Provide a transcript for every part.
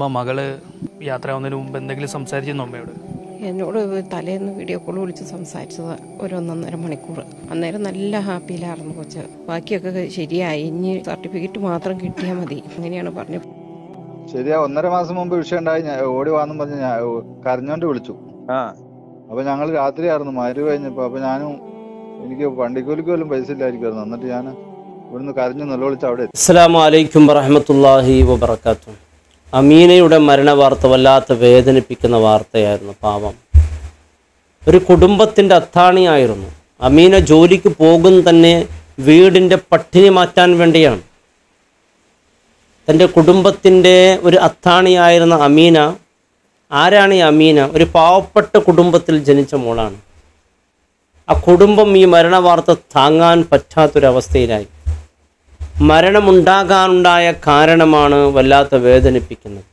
മകള് യാത്രയാവുന്നതിന് മുമ്പ് എന്തെങ്കിലും സംസാരിച്ചിരുന്നോ അമ്മയോട്? എന്നോട് തലേന്ന് വീഡിയോ കോൾ വിളിച്ച് സംസാരിച്ചത് ഒരു 1.5 മണിക്കൂർ. അന്നേരം നല്ല ഹാപ്പിയിലായിരുന്നു കൊച്ച്. ബാക്കിയൊക്കെ ശരിയായി, ഇനി സർട്ടിഫിക്കറ്റ് മാത്രം കിട്ടിയാൽ മതി, അങ്ങനെയാണ് പറഞ്ഞത്. ശരിയാ, 1.5 മാസം മുമ്പ് വിഷയം ഉണ്ടായി. ഓടി വാന്നും പറഞ്ഞ് കരഞ്ഞോണ്ട് വിളിച്ചു. അപ്പൊ ഞങ്ങൾ രാത്രിയായിരുന്നു, മരുവ് കഴിഞ്ഞപ്പോ. അപ്പൊ എനിക്ക് വണ്ടിക്കൂലിക്ക് പോലും പൈസ ഇല്ലായിരിക്കുമായിരുന്നു. എന്നിട്ട് ഞാൻ ഇവിടുന്ന് കരഞ്ഞു നിലവിളിച്ച് അവിടെ എത്തി. അസ്സലാമു അലൈക്കും വറഹ്മത്തുള്ളാഹി വബറകാതുഹു. അമീനയുടെ മരണവാർത്ത വല്ലാത്ത വേദനിപ്പിക്കുന്ന വാർത്തയായിരുന്നു. പാവം, ഒരു കുടുംബത്തിൻ്റെ അത്താണിയായിരുന്നു. അമീന ജോലിക്ക് പോകും തന്നെ വീടിൻ്റെ പട്ടിണി മാറ്റാൻ വേണ്ടിയാണ്. തൻ്റെ കുടുംബത്തിൻ്റെ ഒരു അത്താണിയായിരുന്ന അമീന, ആരാണ് ഈ അമീന? ഒരു പാവപ്പെട്ട കുടുംബത്തിൽ ജനിച്ച മോളാണ്. ആ കുടുംബം ഈ മരണവാർത്ത താങ്ങാൻ പറ്റാത്തൊരവസ്ഥയിലായി. മരണമുണ്ടാകാനുണ്ടായ കാരണമാണ് വല്ലാത്ത വേദനിപ്പിക്കുന്നത്.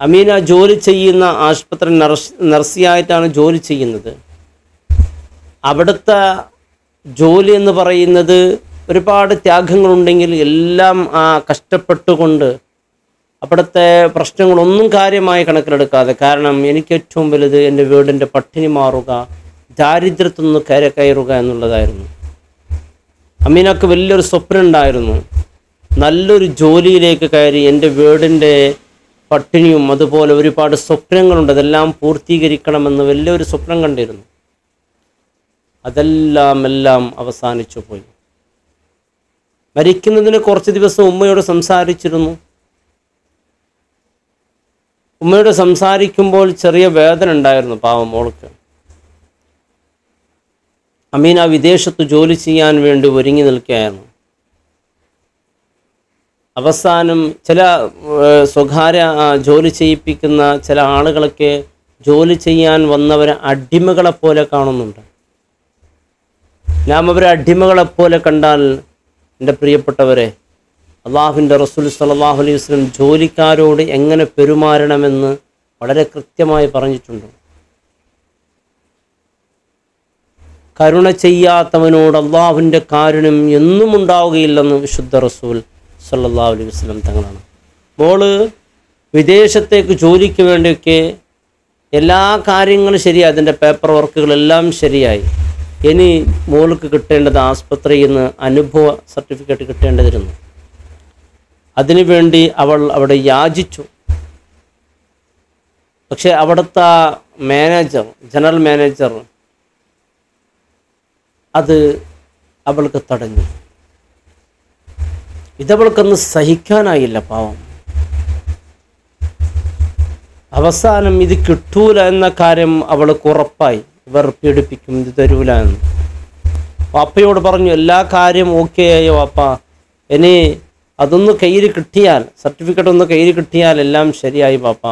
അമീന ജോലി ചെയ്യുന്ന ആശുപത്രി നർസിയായിട്ടാണ് ജോലി ചെയ്യുന്നത്. അവിടുത്തെ ജോലി എന്ന് പറയുന്നത് ഒരുപാട് ത്യാഗങ്ങളുണ്ടെങ്കിൽ എല്ലാം കഷ്ടപ്പെട്ടുകൊണ്ട് അവിടുത്തെ പ്രശ്നങ്ങളൊന്നും കാര്യമായി കണക്കിലെടുക്കാതെ, കാരണം എനിക്ക് ഏറ്റവും വലുത് എൻ്റെ വീടിൻ്റെ പട്ടിണി മാറുക, ദാരിദ്ര്യത്തിൽ നിന്ന് കയറുക എന്നുള്ളതായിരുന്നു. അമീനക്ക് വലിയൊരു സ്വപ്നം ഉണ്ടായിരുന്നു. നല്ലൊരു ജോലിയിലേക്ക് കയറി എൻ്റെ വീടിൻ്റെ പട്ടിണിയും അതുപോലെ ഒരുപാട് സ്വപ്നങ്ങളുണ്ട്, അതെല്ലാം പൂർത്തീകരിക്കണമെന്ന് വലിയൊരു സ്വപ്നം കണ്ടിരുന്നു. അതെല്ലാം അവസാനിച്ചു പോയി. മരിക്കുന്നതിന് കുറച്ച് ദിവസം ഉമ്മയോട് സംസാരിച്ചിരുന്നു. ഉമ്മയോട് സംസാരിക്കുമ്പോൾ ചെറിയ വേദന ഉണ്ടായിരുന്നു പാവം മോൾക്ക്. അമീന വിദേശത്ത് ജോലി ചെയ്യാൻ വേണ്ടി ഒരുങ്ങി നിൽക്കുകയായിരുന്നു. അവസാനം ചില സ്വകാര്യ ജോലി ചെയ്യിപ്പിക്കുന്ന ചില ആളുകളൊക്കെ ജോലി ചെയ്യാൻ വന്നവരെ അടിമകളെപ്പോലെ കാണുന്നുണ്ട്. നാം അവരെ അടിമകളെപ്പോലെ കണ്ടാൽ, എൻ്റെ പ്രിയപ്പെട്ടവരെ, അള്ളാഹുവിൻ്റെ റസൂൽ സല്ലല്ലാഹു അലൈഹി വസല്ലം ജോലിക്കാരോട് എങ്ങനെ പെരുമാറണമെന്ന് വളരെ കൃത്യമായി പറഞ്ഞിട്ടുണ്ട്. കരുണ ചെയ്യാത്തവനോട് അള്ളാഹുവിൻ്റെ കാരുണ്യം എന്നും ഉണ്ടാവുകയില്ലെന്ന് വിശുദ്ധ റസൂൽ സല്ലല്ലാഹു അലൈഹി വസല്ലം തങ്ങളാണ്. മോള് വിദേശത്തേക്ക് ജോലിക്ക് വേണ്ടിയൊക്കെ എല്ലാ കാര്യങ്ങളും ശരിയായി, അതിൻ്റെ പേപ്പർ വർക്കുകളെല്ലാം ശരിയായി. ഇനി മോൾക്ക് കിട്ടേണ്ടത് ആസ്പത്രിയിൽ നിന്ന് അനുഭവ സർട്ടിഫിക്കറ്റ് കിട്ടേണ്ടതിരുന്നു. അതിനുവേണ്ടി അവൾ അവിടെ യാചിച്ചു. പക്ഷെ അവിടുത്തെ മാനേജർ, ജനറൽ മാനേജർ, അത് അവൾക്ക് തടഞ്ഞു. ഇതവൾക്കൊന്ന് സഹിക്കാനായില്ല പാവം. അവസാനം ഇത് കിട്ടൂല എന്ന കാര്യം അവൾക്ക് ഉറപ്പായി. ഇവർ പീഡിപ്പിക്കും, ഇത് തരൂല എന്ന്. വാപ്പയോട് പറഞ്ഞു, എല്ലാ കാര്യം ഓക്കെ ആയോ വാപ്പ, ഇനി അതൊന്ന് കയ്യിൽ കിട്ടിയാൽ, സർട്ടിഫിക്കറ്റ് ഒന്ന് കയ്യിൽ കിട്ടിയാൽ എല്ലാം ശരിയായി പാപ്പ.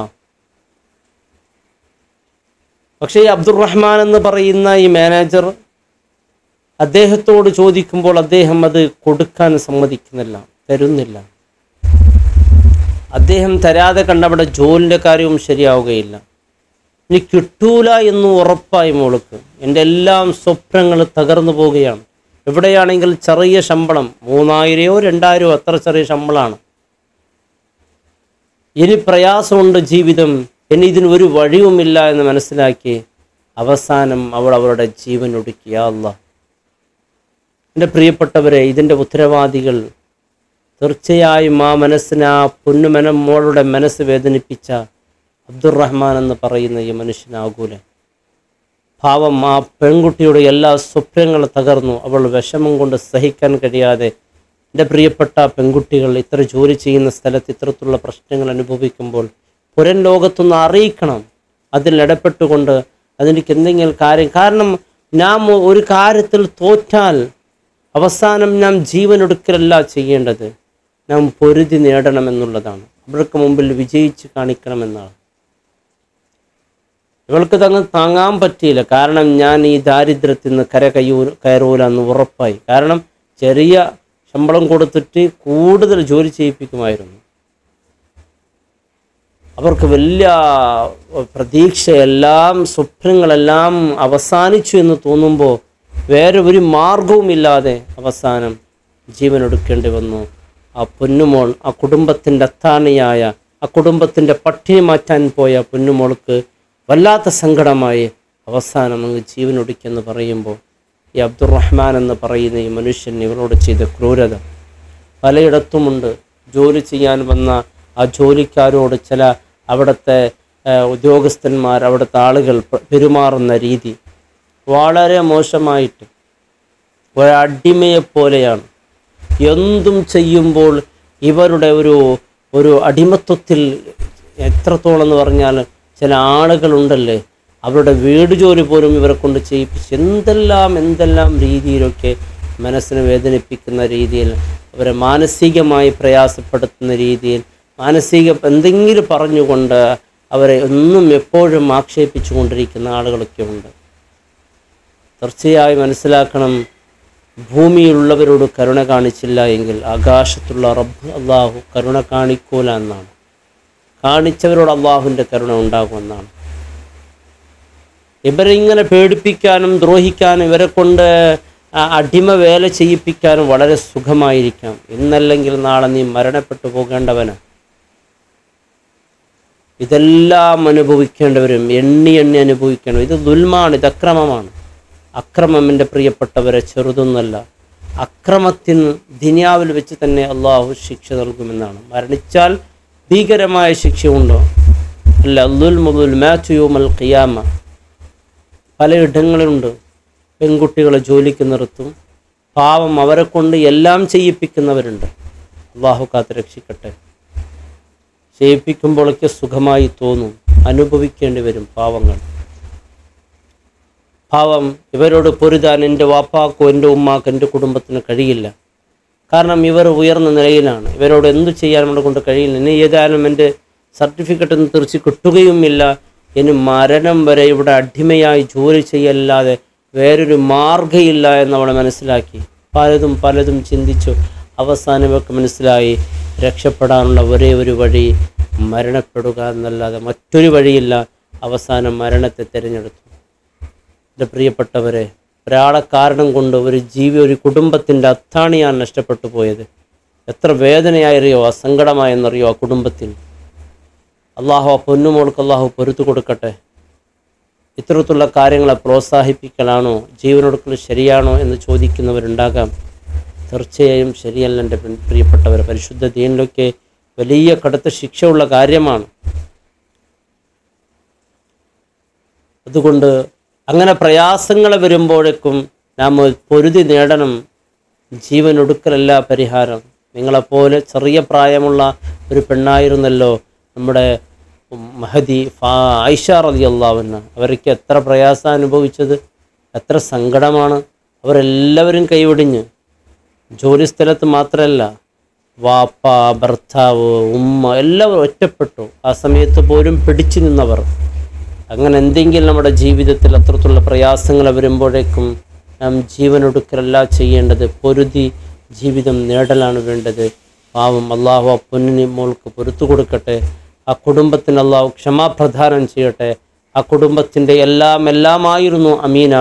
പക്ഷേ ഈ അബ്ദുറഹ്മാൻ എന്ന് പറയുന്ന ഈ മാനേജർ അദ്ദേഹത്തോട് ചോദിക്കുമ്പോൾ അദ്ദേഹം അത് കൊടുക്കാൻ സമ്മതിക്കുന്നില്ല, തരുന്നില്ല. അദ്ദേഹം തരാതെ കണ്ടവിടെ ജോലിൻ്റെ കാര്യവും ശരിയാവുകയില്ല. ഇനി കിട്ടൂല എന്ന് ഉറപ്പായി മോൾക്ക്. എൻ്റെ എല്ലാം സ്വപ്നങ്ങൾ തകർന്നു പോവുകയാണ്. എവിടെയാണെങ്കിൽ ചെറിയ ശമ്പളം, 3000 2000 അത്ര ചെറിയ ശമ്പളമാണ്. ഇനി പ്രയാസമുണ്ട് ജീവിതം, ഇനി ഇതിന് ഒരു വഴിയുമില്ല എന്ന് മനസ്സിലാക്കി അവസാനം അവൾ അവളുടെ ജീവൻ ഒടുക്കി. യാ അല്ലാഹ്, എൻ്റെ പ്രിയപ്പെട്ടവരെ, ഇതിൻ്റെ ഉത്തരവാദികൾ തീർച്ചയായും ആ മനസ്സിനെ, ആ മോളുടെ മനസ്സ് വേദനിപ്പിച്ച അബ്ദുറഹ്മാൻ എന്ന് പറയുന്ന ഈ മനുഷ്യനാകൂല. പാവം, ആ പെൺകുട്ടിയുടെ എല്ലാ സ്വപ്നങ്ങളും തകർന്നു. അവൾ വിഷമം കൊണ്ട് സഹിക്കാൻ കഴിയാതെ, എൻ്റെ പ്രിയപ്പെട്ട പെൺകുട്ടികൾ ഇത്ര ജോലി ചെയ്യുന്ന സ്ഥലത്ത് ഇത്തരത്തിലുള്ള പ്രശ്നങ്ങൾ അനുഭവിക്കുമ്പോൾ പുറം ലോകത്തൊന്ന് അറിയിക്കണം. അതിലിടപെട്ടുകൊണ്ട് അതെനിക്ക് എന്തെങ്കിലും കാരണം നാം ഒരു കാര്യത്തിൽ തോറ്റാൽ അവസാനം നാം ജീവനൊടുക്കലല്ല ചെയ്യേണ്ടത്, നാം പൊരുതി നേടണമെന്നുള്ളതാണ്. അവർക്ക് മുമ്പിൽ വിജയിച്ച് കാണിക്കണമെന്നാണ്. ഇവൾക്ക് താങ്ങാൻ പറ്റിയില്ല. കാരണം ഞാൻ ഈ ദാരിദ്ര്യത്തിൽ നിന്ന് കയറൂല എന്ന് ഉറപ്പായി. കാരണം ചെറിയ ശമ്പളം കൊടുത്തിട്ട് കൂടുതൽ ജോലി ചെയ്യിപ്പിക്കുമായിരുന്നു. അവർക്ക് വലിയ പ്രതീക്ഷയെല്ലാം, സ്വപ്നങ്ങളെല്ലാം അവസാനിച്ചു എന്ന് തോന്നുമ്പോൾ വേറെ ഒരു മാർഗവുമില്ലാതെ അവസാനം ജീവനൊടുക്കേണ്ടി വന്നു. ആ പൊന്നുമോൾ, ആ കുടുംബത്തിൻ്റെ അത്താണിയായ, ആ കുടുംബത്തിൻ്റെ പട്ടിണി മാറ്റാൻ പോയ പൊന്നുമോൾക്ക് വല്ലാത്ത സങ്കടമായി അവസാനം അങ്ങ് ജീവനൊടുക്കിയെന്ന് പറയുമ്പോൾ ഈ അബ്ദുറഹ്മാൻ എന്ന് പറയുന്ന ഈ മനുഷ്യൻ ഇവരോട് ചെയ്ത ക്രൂരത പലയിടത്തുമുണ്ട്. ജോലി ചെയ്യാൻ വന്ന ആ ജോലിക്കാരോട് ചില അവിടുത്തെ ഉദ്യോഗസ്ഥന്മാർ, അവിടുത്തെ ആളുകൾ പെരുമാറുന്ന രീതി വളരെ മോശമായിട്ട് ഒരടിമയെപ്പോലെയാണ്. എന്തും ചെയ്യുമ്പോൾ ഇവരുടെ ഒരു അടിമത്വത്തിൽ എത്രത്തോളം എന്ന് പറഞ്ഞാൽ ചില ആളുകളുണ്ടല്ലേ, അവരുടെ വീട് ജോലി പോലും ഇവരെ കൊണ്ട് ചെയ്യിപ്പിച്ച് എന്തെല്ലാം രീതിയിലൊക്കെ മനസ്സിനെ വേദനിപ്പിക്കുന്ന രീതിയിൽ, അവരെ മാനസികമായി പ്രയാസപ്പെടുത്തുന്ന രീതിയിൽ, എന്തെങ്കിലും പറഞ്ഞുകൊണ്ട് അവരെ ഒന്നും എപ്പോഴും ആക്ഷേപിച്ചു കൊണ്ടിരിക്കുന്ന ആളുകളൊക്കെ ഉണ്ട്. തീർച്ചയായും മനസ്സിലാക്കണം, ഭൂമിയിലുള്ളവരോട് കരുണ കാണിച്ചില്ല എങ്കിൽ ആകാശത്തുള്ള റബ്ബ് അള്ളാഹു കരുണ കാണിക്കൂല എന്നാണ്. കാണിച്ചവരോട് അള്ളാഹുവിൻ്റെ കരുണ ഉണ്ടാകുമെന്നാണ്. ഇവരെ ഇങ്ങനെ പേടിപ്പിക്കാനും ദ്രോഹിക്കാനും ഇവരെ കൊണ്ട് അടിമ വേല ചെയ്യിപ്പിക്കാനും വളരെ സുഖമായിരിക്കാം. ഇന്നല്ലെങ്കിൽ നാളെ നീ മരണപ്പെട്ടു പോകേണ്ടവന്. ഇതെല്ലാം അനുഭവിക്കേണ്ടവരും എണ്ണി അനുഭവിക്കണം. ഇത് ദുൽമാണ്, ഇത് അക്രമമാണ്. അക്രമം എൻ്റെ പ്രിയപ്പെട്ടവരെ ചെറുതൊന്നല്ല. അക്രമത്തിന് ദുനിയാവിൽ വെച്ച് തന്നെ അള്ളാഹു ശിക്ഷ നൽകുമെന്നാണ്. മരണിച്ചാൽ ഭീകരമായ ശിക്ഷയുണ്ടോ? അല്ല, ദുൽമുൽമാതു യൗമൽ ഖിയാമ. പലയിടങ്ങളിലുണ്ട്. പെൺകുട്ടികളെ ജോലിക്ക് നിർത്തും, പാവം അവരെ കൊണ്ട് എല്ലാം ചെയ്യിപ്പിക്കുന്നവരുണ്ട്. അള്ളാഹു കാത്ത് രക്ഷിക്കട്ടെ. ചെയ്യിപ്പിക്കുമ്പോഴൊക്കെ സുഖമായി തോന്നും, അനുഭവിക്കേണ്ടി വരും പാവങ്ങൾ. പാവം ഇവരോട് പൊരുതാൻ എൻ്റെ വാപ്പാക്കോ എൻ്റെ ഉമ്മാക്കോ എൻ്റെ കുടുംബത്തിന് കഴിയില്ല. കാരണം ഇവർ ഉയർന്ന നിലയിലാണ്. ഇവരോട് എന്തു ചെയ്യാൻ നമ്മളെ കൊണ്ട് കഴിയില്ല. ഇനി ഏതായാലും എൻ്റെ സർട്ടിഫിക്കറ്റ് ഒന്നും തിരിച്ച് കിട്ടുകയുമില്ല. ഇനി മരണം വരെ ഇവിടെ അടിമയായി ജോലി ചെയ്യല്ലാതെ വേറൊരു മാർഗ്ഗമില്ല എന്നവളെ മനസ്സിലാക്കി. പലതും ചിന്തിച്ചു. അവസാനം ഇവർക്ക് മനസ്സിലായി രക്ഷപ്പെടാനുള്ള ഒരേ ഒരു വഴി മരണപ്പെടുക എന്നല്ലാതെ മറ്റൊരു വഴിയില്ല. അവസാനം മരണത്തെ തിരഞ്ഞെടുത്തു. എൻ്റെ പ്രിയപ്പെട്ടവരെ, ഒരാളെ കാരണം കൊണ്ട് ഒരു കുടുംബത്തിൻ്റെ അത്താണിയാണ് നഷ്ടപ്പെട്ടു പോയത്. എത്ര വേദനയായറിയോ, അസങ്കടമായെന്നറിയോ ആ കുടുംബത്തിന്. അള്ളാഹു ആ പൊന്നുമോൾക്ക് അള്ളാഹു പൊരുത്തു കൊടുക്കട്ടെ. ഇത്തരത്തിലുള്ള കാര്യങ്ങളെ പ്രോത്സാഹിപ്പിക്കലാണോ, ജീവനൊടുക്കൽ ശരിയാണോ എന്ന് ചോദിക്കുന്നവരുണ്ടാകാം. തീർച്ചയായും ശരിയല്ല എൻ്റെ പ്രിയപ്പെട്ടവർ. പരിശുദ്ധ ദീനിലൊക്കെ വലിയ കടുത്ത ശിക്ഷയുള്ള കാര്യമാണ്. അതുകൊണ്ട് അങ്ങനെ പ്രയാസങ്ങൾ വരുമ്പോഴേക്കും നാം പൊരുതി നേടണം. ജീവനൊടുക്കലല്ല പരിഹാരം. നിങ്ങളെപ്പോലെ ചെറിയ പ്രായമുള്ള ഒരു പെണ്ണായിരുന്നല്ലോ നമ്മുടെ മഹദി ആയിഷ റളിയല്ലാഹു അൻഹ. അവർക്ക് എത്ര പ്രയാസം അനുഭവിച്ചത്, എത്ര സങ്കടമാണ്. അവരെല്ലാവരും കൈവടിഞ്ഞ്, ജോലി സ്ഥലത്ത് മാത്രമല്ല, വാപ്പ, ഭർത്താവ്, ഉമ്മ എല്ലാവരും ഒറ്റപ്പെട്ടു. ആ സമയത്ത് പോലും പിടിച്ചു നിന്നവർ. അങ്ങനെ എന്തെങ്കിലും നമ്മുടെ ജീവിതത്തിൽ അത്രത്തുള്ള പ്രയാസങ്ങൾ വരുമ്പോഴേക്കും നാം ജീവനൊടുക്കലല്ല ചെയ്യേണ്ടത്, പൊരുതി ജീവിതം നേടലാണ് വേണ്ടത്. പാവം അള്ളാഹു ആ പൊന്നിന് മോൾക്ക് പൊരുത്തു കൊടുക്കട്ടെ. ആ കുടുംബത്തിന് അള്ളാഹു ക്ഷമാപ്രദാനം ചെയ്യട്ടെ. ആ കുടുംബത്തിൻ്റെ എല്ലാമായിരുന്നു അമീന.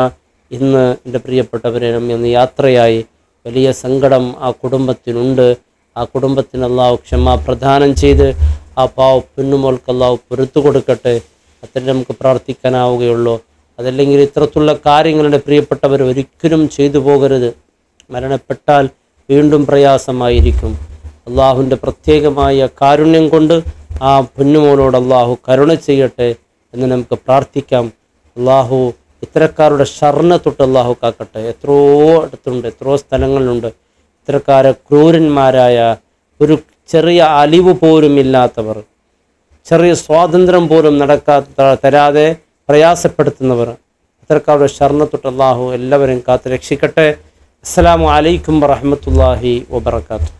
ഇന്ന് എൻ്റെ പ്രിയപ്പെട്ടവരെ നമ്മെ യാത്രയായി. വലിയ സങ്കടം ആ കുടുംബത്തിനുണ്ട്. ആ കുടുംബത്തിന് അള്ളാഹു ക്ഷമാപ്രദാനം ചെയ്ത് ആ പൊന്നുമോൾക്ക് അള്ളാഹു പൊരുത്തു കൊടുക്കട്ടെ. അത്ര നമുക്ക് പ്രാർത്ഥിക്കാനാവുകയുള്ളൂ. അതല്ലെങ്കിൽ ഇത്തരത്തിലുള്ള കാര്യങ്ങളുടെ പ്രിയപ്പെട്ടവർ ഒരിക്കലും ചെയ്തു പോകരുത്. മരണപ്പെട്ടാൽ വീണ്ടും പ്രയാസമായിരിക്കും. അള്ളാഹുവിൻ്റെ പ്രത്യേകമായ കാരുണ്യം കൊണ്ട് ആ പൊന്നുമോനോട് അള്ളാഹു കരുണ ചെയ്യട്ടെ എന്ന് നമുക്ക് പ്രാർത്ഥിക്കാം. അള്ളാഹു ഇത്തരക്കാരുടെ ഷർനെ തൊട്ട് അള്ളാഹു കാക്കട്ടെ. എത്രയോ അടുത്തുണ്ട്, എത്രയോ സ്ഥലങ്ങളിലുണ്ട് ഇത്തരക്കാരെ ക്രൂരന്മാരായ, ഒരു ചെറിയ അലിവ് പോലും ഇല്ലാത്തവർ, ചെറിയ സ്വാതന്ത്ര്യം പോലും തരാതെ പ്രയാസപ്പെടുത്തുന്നവർ. ഇത്തരക്കാരുടെ ഷർനെ തൊട്ട് അള്ളാഹു എല്ലാവരെയും കാത്ത് രക്ഷിക്കട്ടെ. അസ്സലാമു അലൈക്കും വറഹ്മത്തുള്ളാഹി വബറകാതുഹു.